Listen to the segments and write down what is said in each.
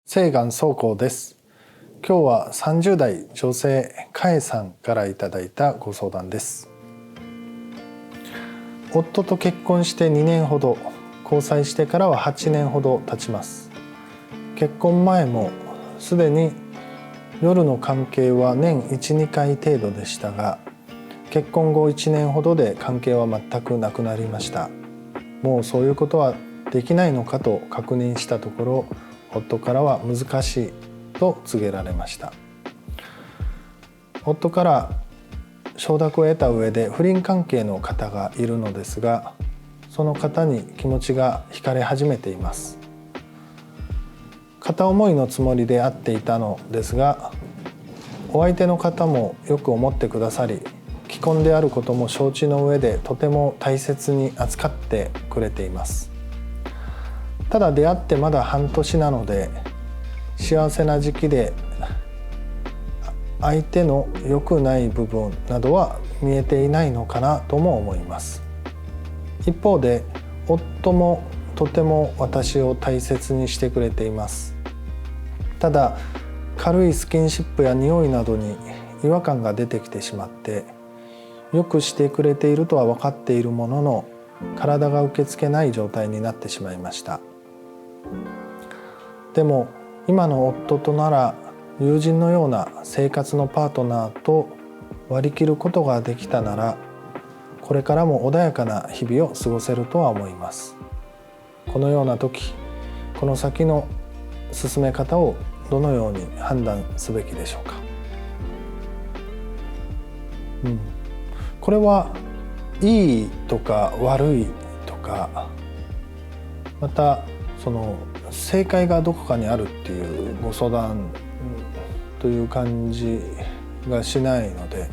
西岸宗光です。今日は30代女性かえさんからいただいたご相談です。夫と結婚して2年ほど、交際してからは8年ほど経ちます。結婚前もすでに夜の関係は年 1,2 回程度でしたが、結婚後1年ほどで関係は全くなくなりました。もうそういうことはできないのかと確認したところ、夫からは難しいと告げられました。夫から承諾を得た上で不倫関係の方がいるのですが、その方に気持ちが惹かれ始めています。片思いのつもりで会っていたのですが、お相手の方もよく思ってくださり、既婚であることも承知の上でとても大切に扱ってくれています。ただ出会ってまだ半年なので、幸せな時期で相手の良くない部分などは見えていないのかなとも思います。一方で夫もとても私を大切にしてくれています。ただ軽いスキンシップや匂いなどに違和感が出てきてしまって、よくしてくれているとは分かっているものの、体が受け付けない状態になってしまいました。でも今の夫となら友人のような生活のパートナーと割り切ることができたなら、これからも穏やかな日々を過ごせるとは思います。このような時、この先の進め方をどのように判断すべきでしょうか。これはいいとか悪いとか、またその正解がどこかにあるっていうご相談という感じがしないので、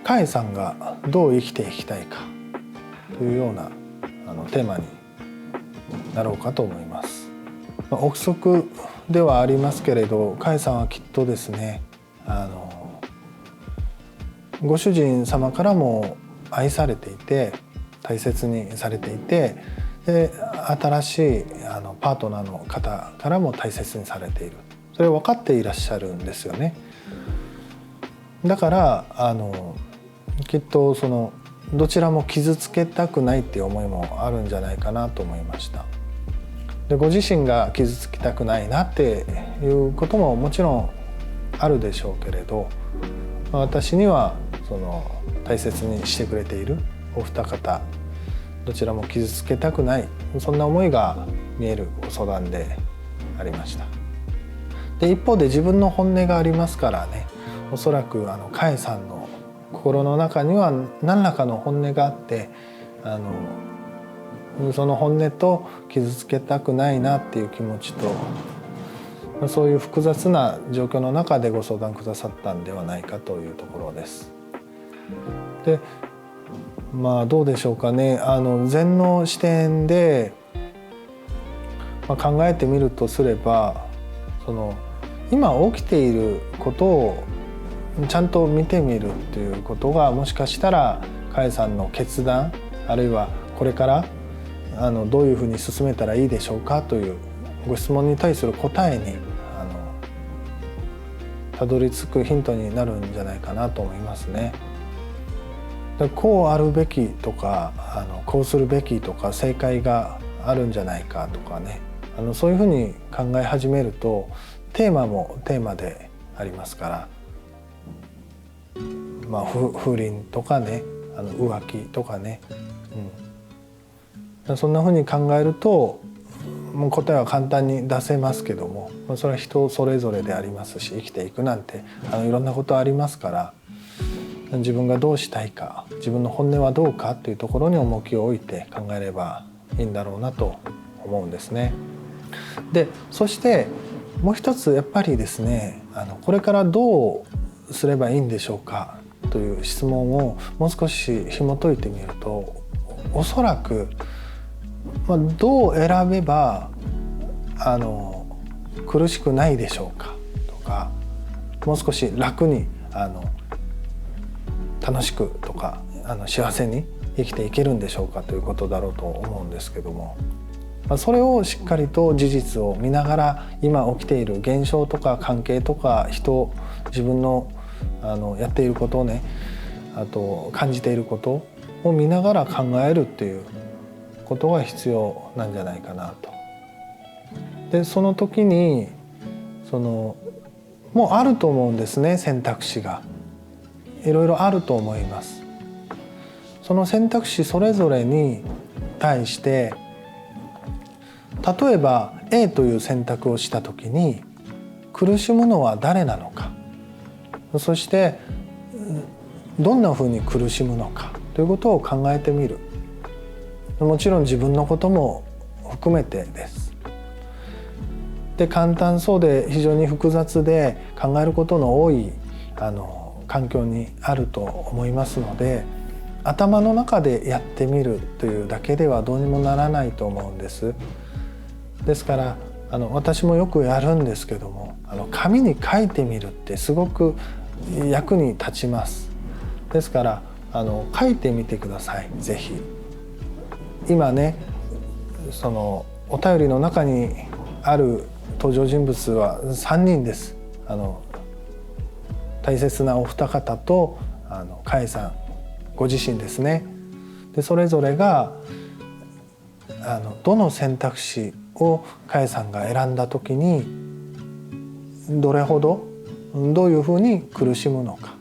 かえさんがどう生きていきたいかというようなテーマになろうかと思います。憶測ではありますけれど、かえさんはきっとですね、ご主人様からも愛されていて、大切にされていて、で新しいパートナーの方からも大切にされている、それを分かっていらっしゃるんですよね。だからきっとそのどちらも傷つけたくないっていう思いもあるんじゃないかなと思いました。でご自身が傷つきたくないなっていうことももちろんあるでしょうけれど、私にはその大切にしてくれているお二方、どちらも傷つけたくない、そんな思いが見えるご相談でありました。で一方で自分の本音がありますからね、おそらくかえさんの心の中には何らかの本音があって、その本音と傷つけたくないなっていう気持ちと、そういう複雑な状況の中でご相談くださったんではないかというところです。でどうでしょうかね。禅の視点で、考えてみるとすれば、その今起きていることをちゃんと見てみるっていうことが、もしかしたらかえさんの決断、あるいはこれからどういうふうに進めたらいいでしょうかというご質問に対する答えにたどり着くヒントになるんじゃないかなと思いますね。こうあるべきとかこうするべきとか、正解があるんじゃないかとかね、そういうふうに考え始めると、テーマもテーマでありますから、不倫とかね、浮気とかね、そんなふうに考えるともう答えは簡単に出せますけども、それは人それぞれでありますし、生きていくなんていろんなことありますから、自分がどうしたいか、自分の本音はどうかというところに重きを置いて考えればいいんだろうなと思うんですね。でそしてもう一つやっぱりですね、これからどうすればいいんでしょうかという質問をもう少し紐解いてみると、おそらく、どう選べば苦しくないでしょうかとか、もう少し楽に楽しくとか幸せに生きていけるんでしょうかということだろうと思うんですけども、それをしっかりと事実を見ながら、今起きている現象とか関係とか人、自分のやっていることをね、あと感じていることを見ながら考えるっていうことが必要なんじゃないかなと。でその時にもうあると思うんですね、選択肢がいろいろあると思います。その選択肢それぞれに対して、例えば A という選択をした時に苦しむのは誰なのか、そしてどんなふうに苦しむのかということを考えてみる。もちろん自分のことも含めてです。で簡単そうで非常に複雑で考えることの多い環境にあると思いますので、頭の中でやってみるというだけではどうにもならないと思うんです。ですから私もよくやるんですけども、紙に書いてみるってすごく役に立ちます。ですから書いてみてください、ぜひ。今ね、お便りの中にある登場人物は3人です。大切なお二方とカエさんご自身ですね。でそれぞれがどの選択肢をカエさんが選んだ時にどれほどどういうふうに苦しむのか、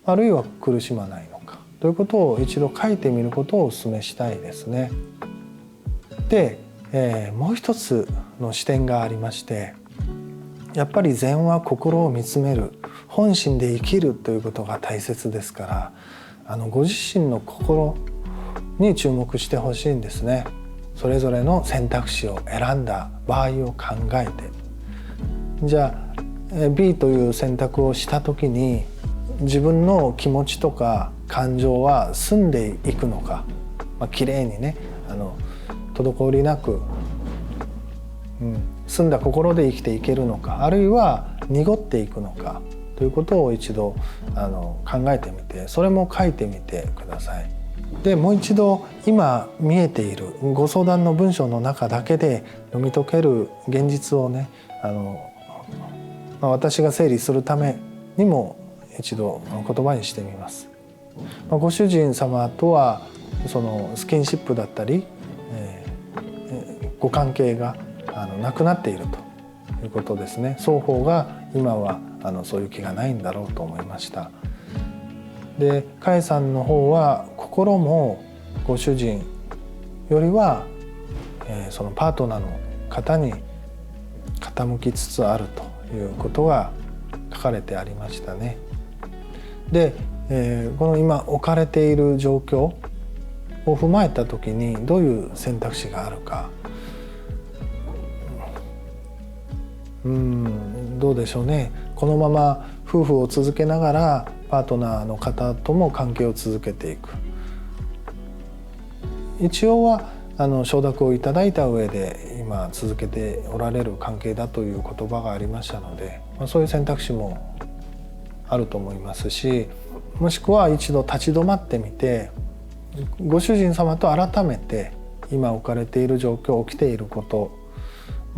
あるいは苦しまないのかということを一度書いてみることをお勧めしたいですね。で、もう一つの視点がありまして、やっぱり禅は心を見つめる、本心で生きるということが大切ですから、ご自身の心に注目してほしいんですね。それぞれの選択肢を選んだ場合を考えて、じゃあ B という選択をした時に自分の気持ちとか感情は澄んでいくのか、きれいにね滞りなく、澄んだ心で生きていけるのか、あるいは濁っていくのかということを一度考えてみて、それも書いてみてください。でもう一度今見えているご相談の文章の中だけで読み解ける現実をね、私が整理するためにも一度言葉にしてみます。ご主人様とはスキンシップだったり、ご関係がなくなっているということですね。双方が今はそういう気がないんだろうと思いました。でカエさんの方は心もご主人よりは、そのパートナーの方に傾きつつあるということが書かれてありましたね。で、この今置かれている状況を踏まえた時にどういう選択肢があるか、どうでしょうね。このまま夫婦を続けながらパートナーの方とも関係を続けていく。一応は承諾をいただいた上で今続けておられる関係だという言葉がありましたので、そういう選択肢もあると思いますし、もしくは一度立ち止まってみて、ご主人様と改めて今置かれている状況、起きていること、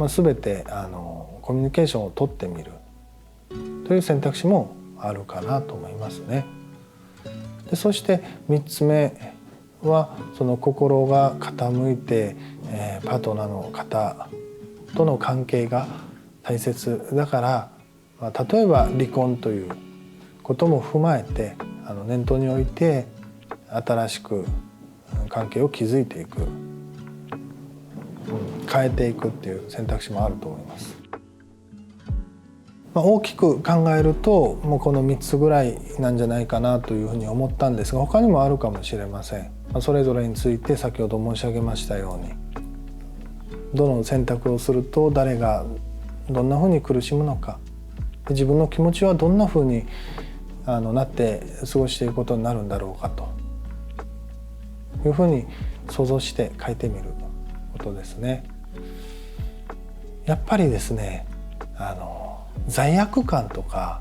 全てコミュニケーションをとってみるという選択肢もあるかなと思いますね。でそして3つ目はその心が傾いて、パートナーの方との関係が大切だから、例えば離婚ということも踏まえて念頭に置いて新しく関係を築いていく、変えていくっていう選択肢もあると思います。大きく考えるともうこの3つぐらいなんじゃないかなというふうに思ったんですが、他にもあるかもしれません。それぞれについて先ほど申し上げましたように、どの選択をすると誰がどんなふうに苦しむのか、自分の気持ちはどんなふうになって過ごしていくことになるんだろうかというふうに想像して書いてみることですね。やっぱりですね、罪悪感とか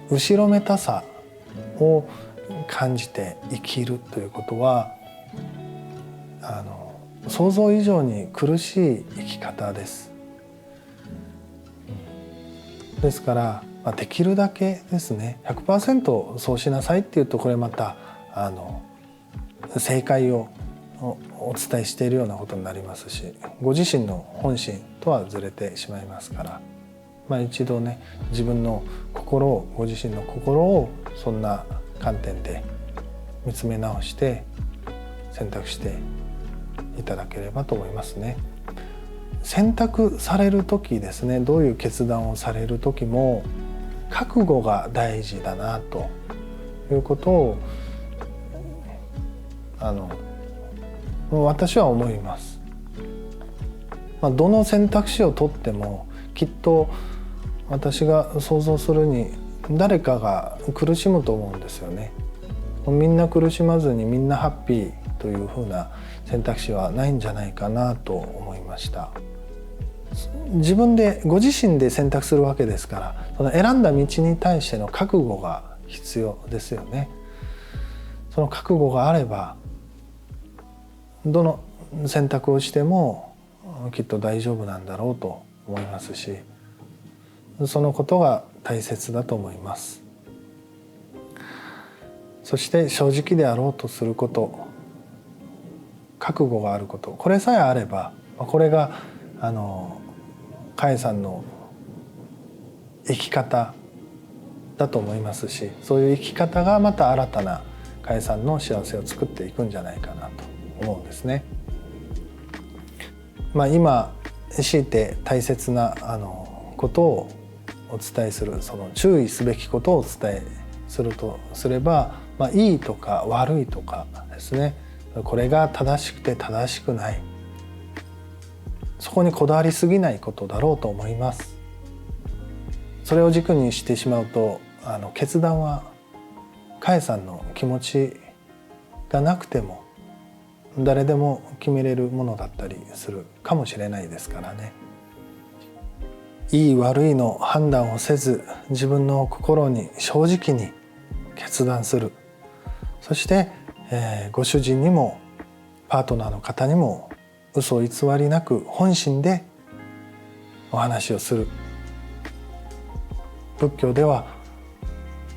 後ろめたさを感じて生きるということは想像以上に苦しい生き方です。ですから、できるだけですね 100% そうしなさいっていうとこれまた正解をお伝えしているようなことになりますし、ご自身の本心とはずれてしまいますから、一度ね自分の心をご自身の心をそんな観点で見つめ直して選択していただければと思いますね。選択される時ですね、どういう決断をされる時も覚悟が大事だなということを私は思います。どの選択肢を取ってもきっと私が想像するに誰かが苦しむと思うんですよね。みんな苦しまずにみんなハッピーというふうな選択肢はないんじゃないかなと思いました。自分でご自身で選択するわけですから、その選んだ道に対しての覚悟が必要ですよね。その覚悟があればどの選択をしてもきっと大丈夫なんだろうと思いますし、そのことが大切だと思います。そして正直であろうとすること、覚悟があること、これさえあれば、これがカエさんの生き方だと思いますし、そういう生き方がまた新たなカエさんの幸せを作っていくんじゃないかなと思うんですね。今強いて大切なことをお伝えする、その注意すべきことをお伝えするとすれば、いいとか悪いとかですね、これが正しくて正しくない、そこにこだわりすぎないことだろうと思います。それを軸にしてしまうと決断はカエさんの気持ちがなくても誰でも決めれるものだったりするかもしれないですからね。いい悪いの判断をせず自分の心に正直に決断する。そして、ご主人にもパートナーの方にも嘘偽りなく本心でお話をする。仏教では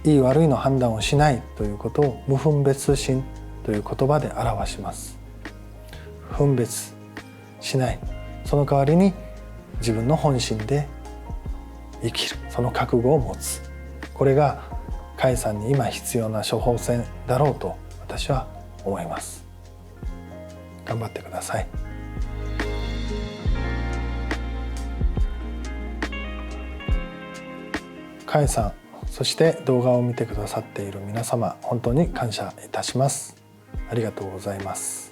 いい悪いの判断をしないということを無分別心という言葉で表します。分別しない、その代わりに自分の本心で生きる、その覚悟を持つ、これがカエさんに今必要な処方箋だろうと私は思います。頑張ってください。カエさん、そして動画を見てくださっている皆様、本当に感謝いたします。ありがとうございます。